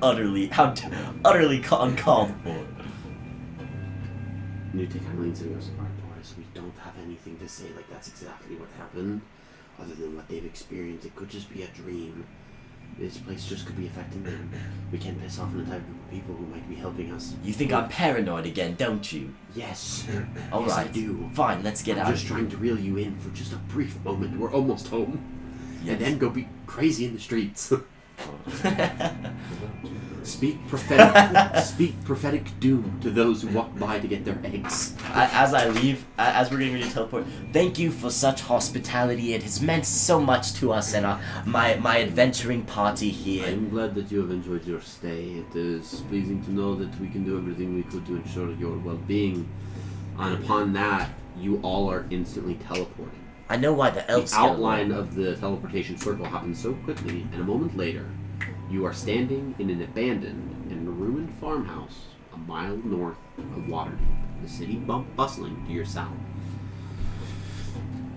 utterly uncalled for. Newton leans in and goes, "Alright, boys, we don't have anything to say like that's exactly what happened, other than what they've experienced. It could just be a dream. This place just could be affecting them. We can't piss off an entire group of people who might be helping us." You think I'm paranoid again, don't you? Yes. Alright. Yes, I do. Fine, let's get out. I'm just trying to reel you in for just a brief moment. We're almost home. Yes. And then go be crazy in the streets. Speak prophetic doom to those who walk by to get their eggs. As I leave, as we're getting ready to teleport, thank you for such hospitality. It has meant so much to us and my adventuring party here. I'm glad that you have enjoyed your stay. It is pleasing to know that we can do everything we could to ensure your well-being. And upon that, you all are instantly teleported. I know why the elves. The outline of the teleportation circle happens so quickly, and a moment later, you are standing in an abandoned and ruined farmhouse a mile north of Waterdeep, the city bustling to your south.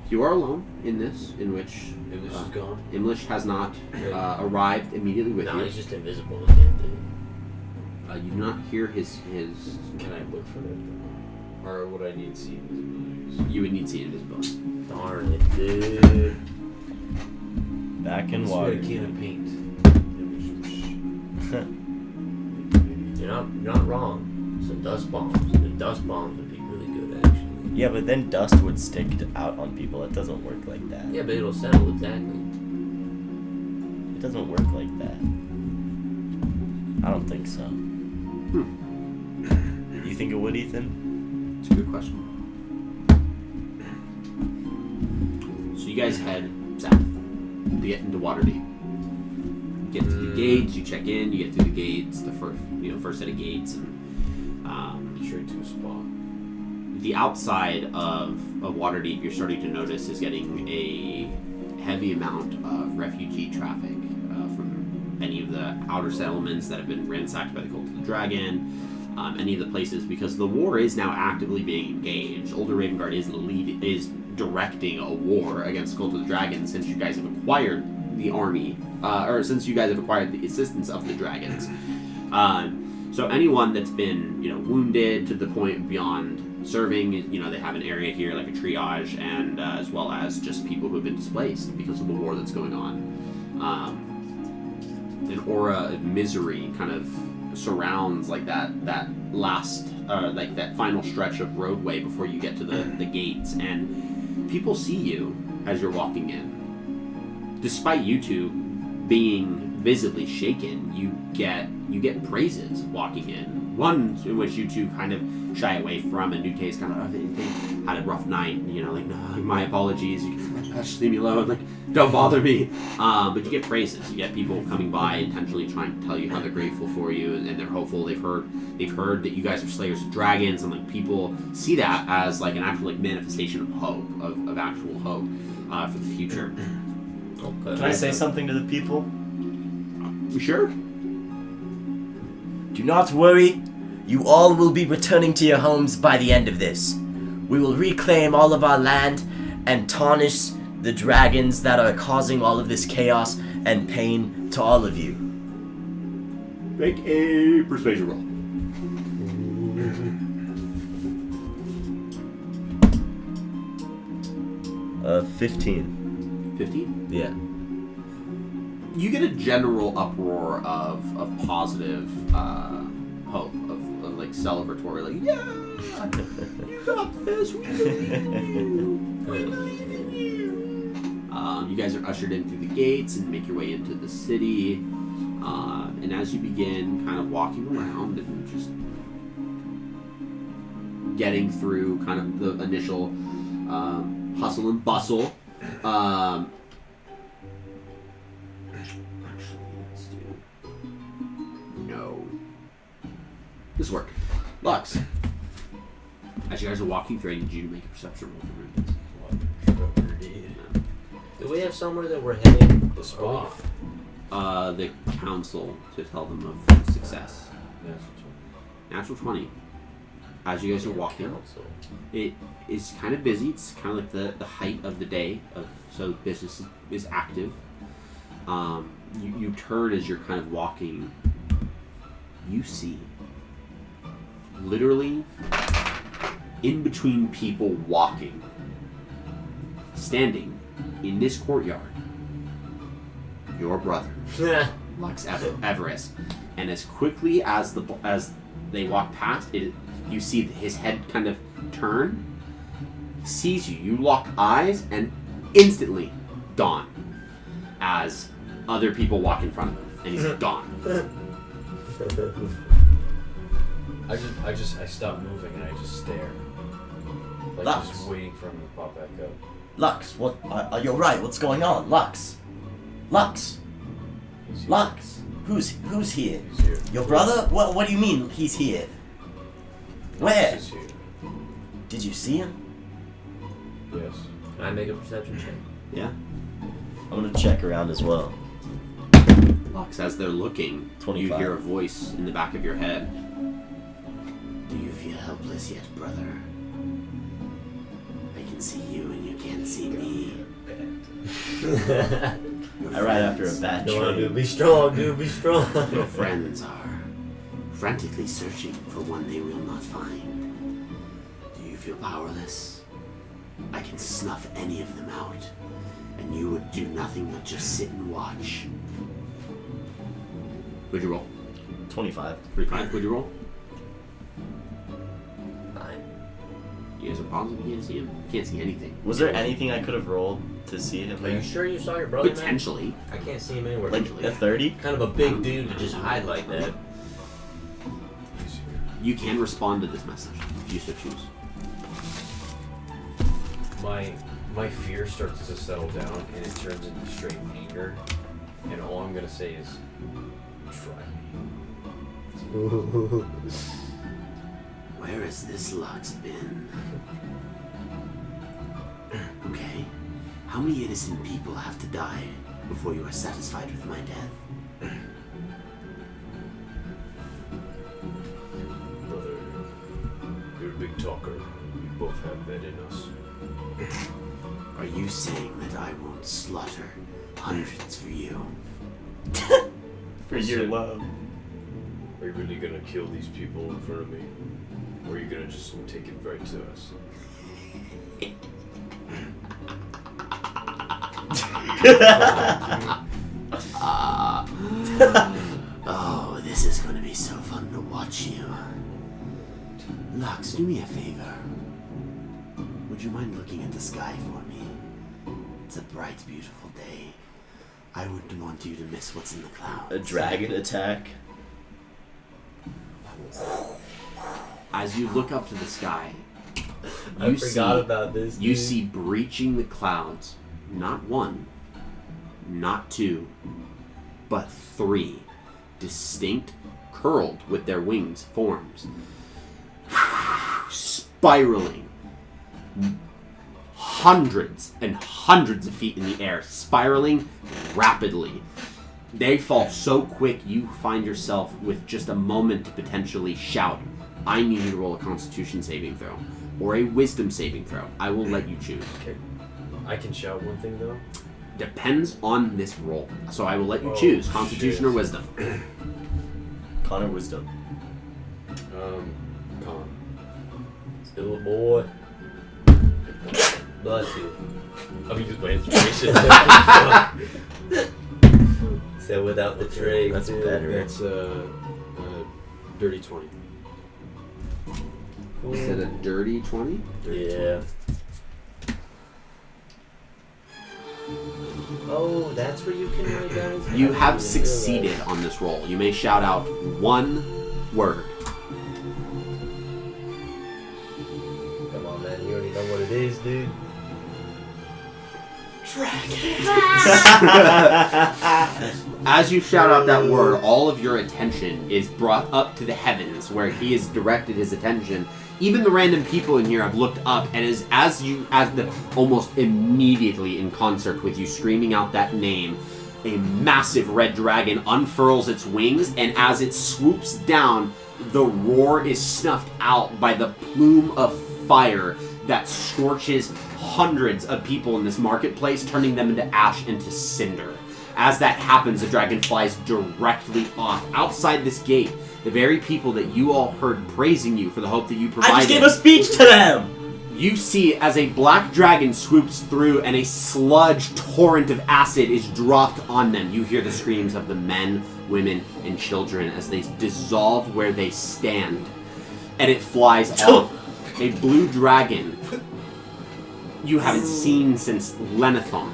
You are alone in this, in which English is gone. English has not arrived immediately with you. No, he's just invisible. He can't do it. You do not hear his. Can I look for it? Or would I need to see invisibilities? You would need to see invisibility. Darn it, dude. Back in I water. swear, a can of paint. You're not wrong. Some dust bombs. The dust bombs would be really good, actually. Yeah, but then dust would stick out on people. It doesn't work like that. Yeah, but it'll settle exactly. It doesn't work like that. I don't think so. You think it would, Ethan? It's a good question. So you guys head south to get into Waterdeep. You get to the gates, you check in, you get through the gates, the first set of gates, and straight to a spot. the outside of Waterdeep, you're starting to notice is getting a heavy amount of refugee traffic from any of the outer settlements that have been ransacked by the Cult of the Dragon. Any of the places, because the war is now actively being engaged. Older Ravengard is directing a war against Cult of the Dragon since you guys have acquired the army, or since you guys have acquired the assistance of the dragons. So anyone that's been, wounded to the point beyond serving, they have an area here like a triage, and as well as just people who have been displaced because of the war that's going on. An aura of misery kind of surrounds like that last like that final stretch of roadway before you get to the gates, and people see you as you're walking in. Despite you two being visibly shaken, you get praises walking in. One in which you two kind of shy away from, and Nute's kind of, they had a rough night, no, my apologies, you can just leave me alone, don't bother me. But you get praises. You get people coming by intentionally trying to tell you how they're grateful for you, and they're hopeful. They've heard that you guys are slayers of dragons, and people see that as an actual manifestation of hope, of actual hope for the future. Okay. Can I say something to the people? Sure. Do not worry. You all will be returning to your homes by the end of this. We will reclaim all of our land and tarnish the dragons that are causing all of this chaos and pain to all of you. Make a persuasion roll. 15. 15? Yeah. You get a general uproar of positive hope, of celebratory, yeah, you got this, we believe in you, we believe in you. You guys are ushered in through the gates and make your way into the city, and as you begin kind of walking around and just getting through kind of the initial hustle and bustle, this worked. Lux, as you guys are walking through, I need you to make a perception roll for me. Do we have somewhere that we're heading? The spot. The council to tell them of success. Natural 20. As you guys are walking, it is kind of busy. It's kind of like the height of the day, so business is active. You turn as you're kind of walking you see, literally, in between people walking, standing in this courtyard, your brother, Lux Everest. And as quickly as they walk past it, you see his head kind of turn, sees you. You lock eyes, and instantly gone. As other people walk in front of him, and he's gone. I stop moving and I just stare. Like Lux. just waiting for him to pop back up. Lux, what? You're right. What's going on, Lux? Lux, He's here. Lux. Who's here? He's here. Your brother? What do you mean he's here? Lux Where? is here. Did you see him? Yes. Can I make a perception check? Yeah. I'm gonna check around as well. Lux, as they're looking, 25. you hear a voice in the back of your head. Do you feel helpless yet, brother? I can see you and you can't see me. Your I ride after a friends- bad Come on, tree. dude. Be strong, dude. Be strong. Your friends are frantically searching for one they will not find. Do you feel powerless? I can snuff any of them out, and you would do nothing but just sit and watch. Would you roll? 25. 35. Would you roll? 9. You guys are positive you can't see him? You can't see anything. Was there anything I could have rolled to see him? Are you there? sure you saw your brother, man? Potentially. I can't see him anywhere. Like a 30? Kind of a big dude to just hide like that. He's here. You can respond to this message if you so choose. My fear starts to settle down and it turns into straight anger. And all I'm gonna say is, try me. Where has this Lux been? Okay. How many innocent people have to die before you are satisfied with my death? Brother, you're a big talker. We both have that in us. Are you saying that I won't slaughter hundreds for you? For your love. Are you really gonna kill these people in front of me? Or are you gonna just take it right to us? Oh, this is going to be so fun to watch you. Lux, do me a favor. Would you mind looking at the sky for me? It's a bright, beautiful day. I wouldn't want you to miss what's in the clouds. A dragon attack. As you look up to the sky, I forgot about this. You dude. see breaching the clouds, not one, not two, but three distinct, curled with their wings forms, spiraling hundreds and hundreds of feet in the air, spiraling rapidly. They fall so quick you find yourself with just a moment to potentially shout, I need you to roll a Constitution saving throw or a Wisdom saving throw. I will let you choose. Okay. I can shout one thing though. Depends on this roll. So I will let you Oh, choose Constitution shit. or Wisdom. Connor Wisdom. Con. Still a boy. Bless you. I mean, just my inspiration. So without the tray. That's too. better. That's dirty 20. Is it a dirty 20? Yeah. Oh, that's where you can write down his You I have didn't even succeeded realize. on this roll. You may shout out one word. Come on, man. You already know what it is, dude. As you shout out that word, all of your attention is brought up to the heavens where he has directed his attention. Even the random people in here have looked up, and as the almost immediately in concert with you screaming out that name, a massive red dragon unfurls its wings, and as it swoops down, the roar is snuffed out by the plume of fire that scorches hundreds of people in this marketplace, turning them into ash and to cinder. As that happens, the dragon flies directly off. Outside this gate, The very people that you all heard praising you for the hope that you provided. I just gave a speech to them! You see as a black dragon swoops through and a sludge torrent of acid is dropped on them. You hear the screams of the men, women, and children as they dissolve where they stand. And it flies off. A blue dragon you haven't seen since Lenithon,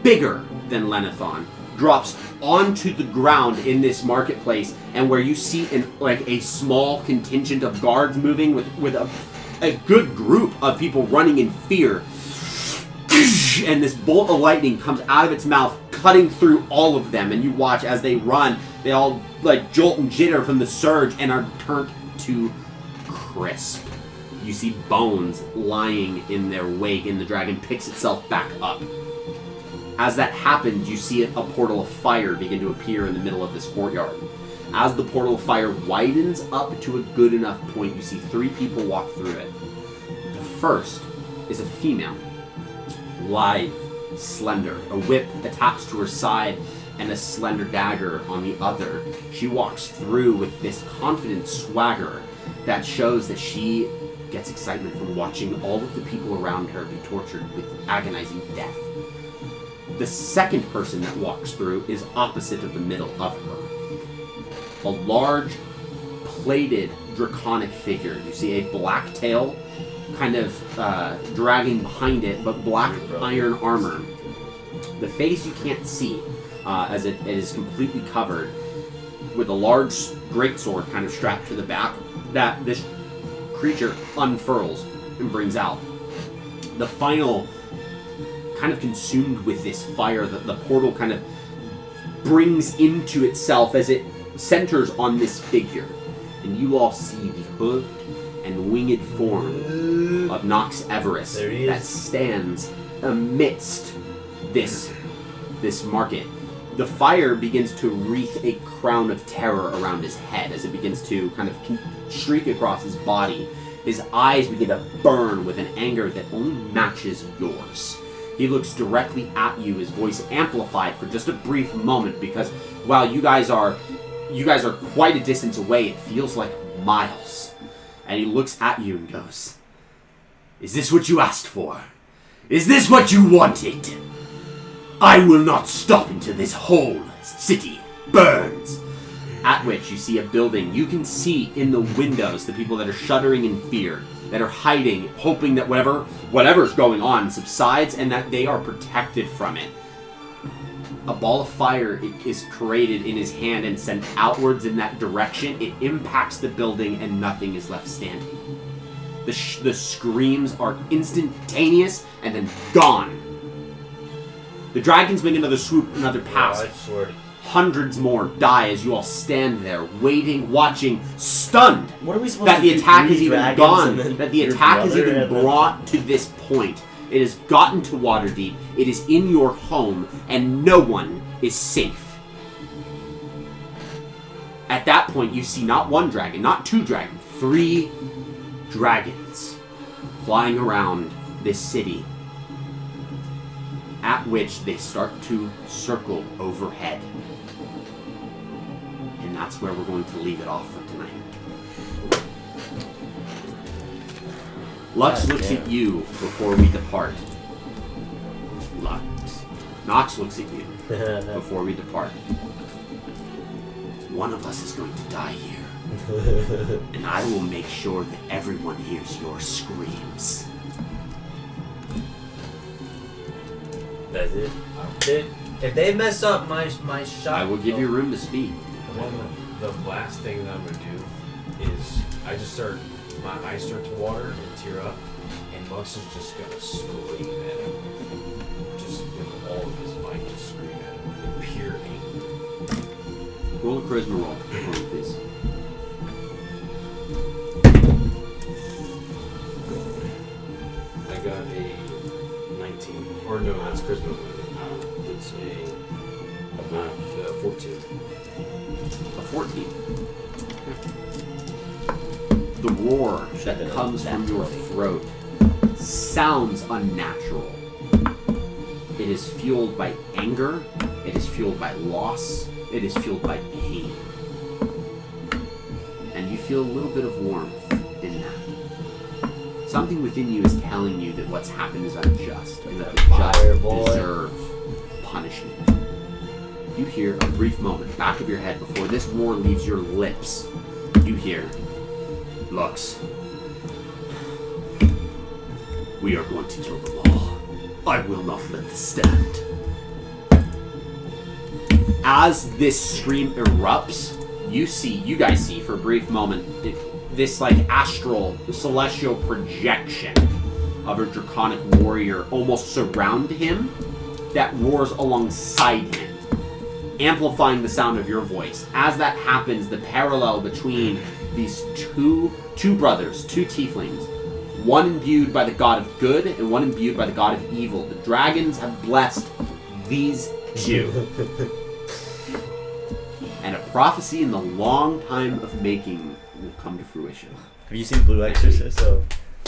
bigger than Lenithon, drops onto the ground in this marketplace, and where you see a small contingent of guards moving with a good group of people running in fear. And this bolt of lightning comes out of its mouth, cutting through all of them, and you watch as they run. They all jolt and jitter from the surge and are turned to crisp. You see bones lying in their wake, and the dragon picks itself back up. As that happens, you see a portal of fire begin to appear in the middle of this courtyard. As the portal of fire widens up to a good enough point, you see 3 people walk through it. The first is a female, lithe, slender, a whip attached to her side, and a slender dagger on the other. She walks through with this confident swagger that shows that she gets excitement from watching all of the people around her be tortured with agonizing death. The second person that walks through is opposite of the middle of her. A large, plated, draconic figure. You see a black tail kind of dragging behind it, but black iron armor. The face you can't see, as it is completely covered, with a large greatsword kind of strapped to the back, that this creature unfurls and brings out. The final, kind of consumed with this fire, the portal kind of brings into itself as it centers on this figure. And you all see the hooved and winged form of Nox Everest that stands amidst this market. The fire begins to wreath a crown of terror around his head as it begins to kind of streak across his body. His eyes begin to burn with an anger that only matches yours. He looks directly at you, his voice amplified for just a brief moment, because while you guys are quite a distance away, it feels like miles. And he looks at you and goes, "Is this what you asked for? Is this what you wanted? I will not stop until this whole city burns." At which you see a building. You can see in the windows the people that are shuddering in fear, that are hiding, hoping that whatever's going on subsides and that they are protected from it. A ball of fire is created in his hand and sent outwards in that direction. It impacts the building and nothing is left standing. The screams are instantaneous and then gone. The dragons make another swoop, another pass. I swear to Hundreds more die as you all stand there, waiting, watching, stunned What are we supposed that to the do? attack Three is even dragons gone, and then that the your attack is brother even and then- brought to this point. It has gotten to Waterdeep, it is in your home, and no one is safe. At that point, you see not one dragon, not 2 dragons, 3 dragons flying around this city, at which they start to circle overhead. And that's where we're going to leave it off for tonight. Lux looks at you before we depart. Lux. Nox looks at you before we depart. One of us is going to die here. And I will make sure that everyone hears your screams. That's it. If they mess up my shot, I will give you room to speak. The last thing that I'm gonna do is my eyes start to water and tear up, and Mux is just gonna scream at him, just with all of his might, just scream at him in pure anger. Roll a charisma roll, please. I got a 19, or no, that's charisma. It's a 14. A 14. The roar that comes from your throat sounds unnatural. It is fueled by anger. It is fueled by loss. It is fueled by pain. feel a little bit of warmth in that. Something within you is telling you that what's happened is unjust and that the just deserve punishment. You hear a brief moment, back of your head, before this war leaves your lips. You hear, Lux, we are going to kill them all. I will not let this stand. As this stream erupts, you guys see for a brief moment, this like astral, celestial projection of a draconic warrior almost surround him that roars alongside him, amplifying the sound of your voice. As that happens, the parallel between these two brothers, two tieflings, one imbued by the god of good and one imbued by the god of evil. The dragons have blessed these two. And a prophecy in the long time of making will come to fruition. Have you seen Blue Exorcist? So,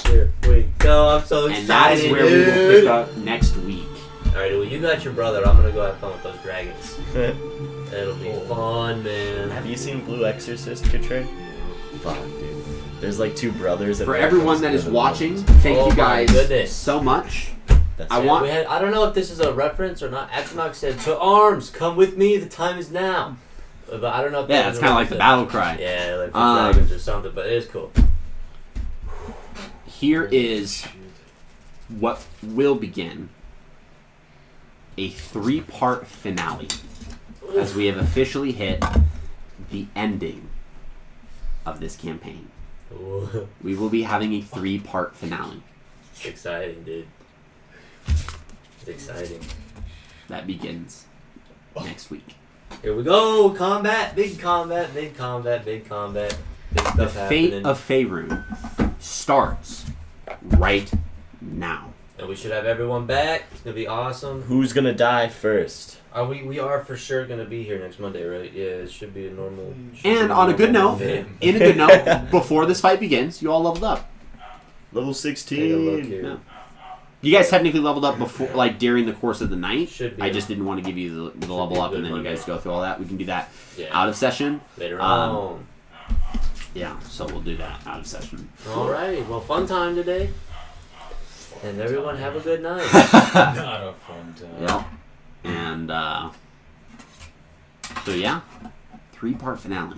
here we go. I'm so excited, And that is where we will pick up next week. Alright, well, you got your brother. I'm gonna go have fun with those dragons. It'll be fun, man. Have you seen Blue Exorcist, Katrin? Fuck, dude. There's like two brothers. For everyone that is watching, thank you guys so much. I don't know if this is a reference or not. Atronach said, "To arms, come with me. The time is now." But I don't know if it's kind of like the battle cry. Yeah, like for dragons or something. But it is cool. Here is what will begin a 3-part finale, as we have officially hit the ending of this campaign. Ooh. We will be having a 3-part finale. It's exciting, dude. It's exciting. That begins next week. Here we go. Combat, big combat, big combat, big combat. Big stuff The fate happening. of Faerun starts right now. And we should have everyone back. It's gonna be awesome. Who's gonna die first? We are for sure gonna be here next Monday, right? Yeah, it should be a normal. And on a good note, before this fight begins, you all leveled up. Level Take a 16. look here. Yeah. You guys technically leveled up before, like during the course of the night. Should be. I just didn't want to give you the level up, and then you guys go through all that. We can do that out of session. Later on. Yeah, so we'll do that out of session. All right. Well, fun time today. And everyone have a good night. Not a fun time. Yep. And so yeah, 3-part finale.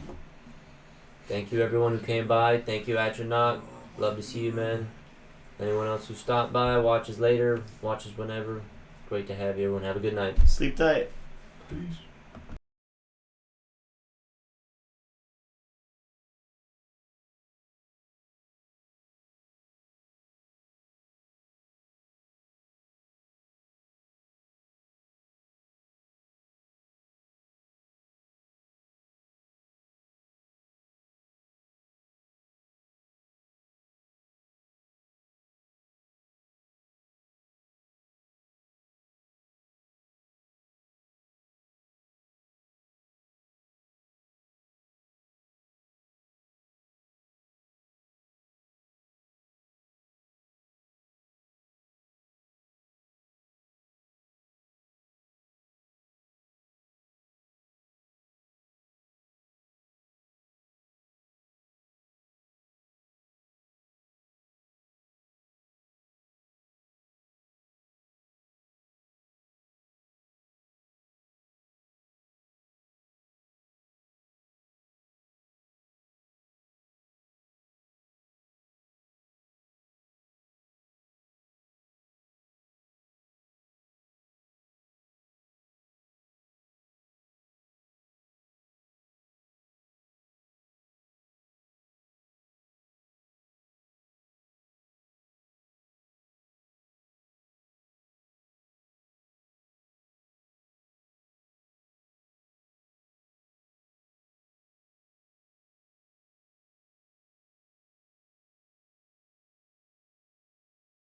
Thank you everyone who came by. Thank you Atronach. Love to see you, man. Anyone else who stopped by, watches later, watches whenever. Great to have you. Everyone have a good night. Sleep tight. Peace.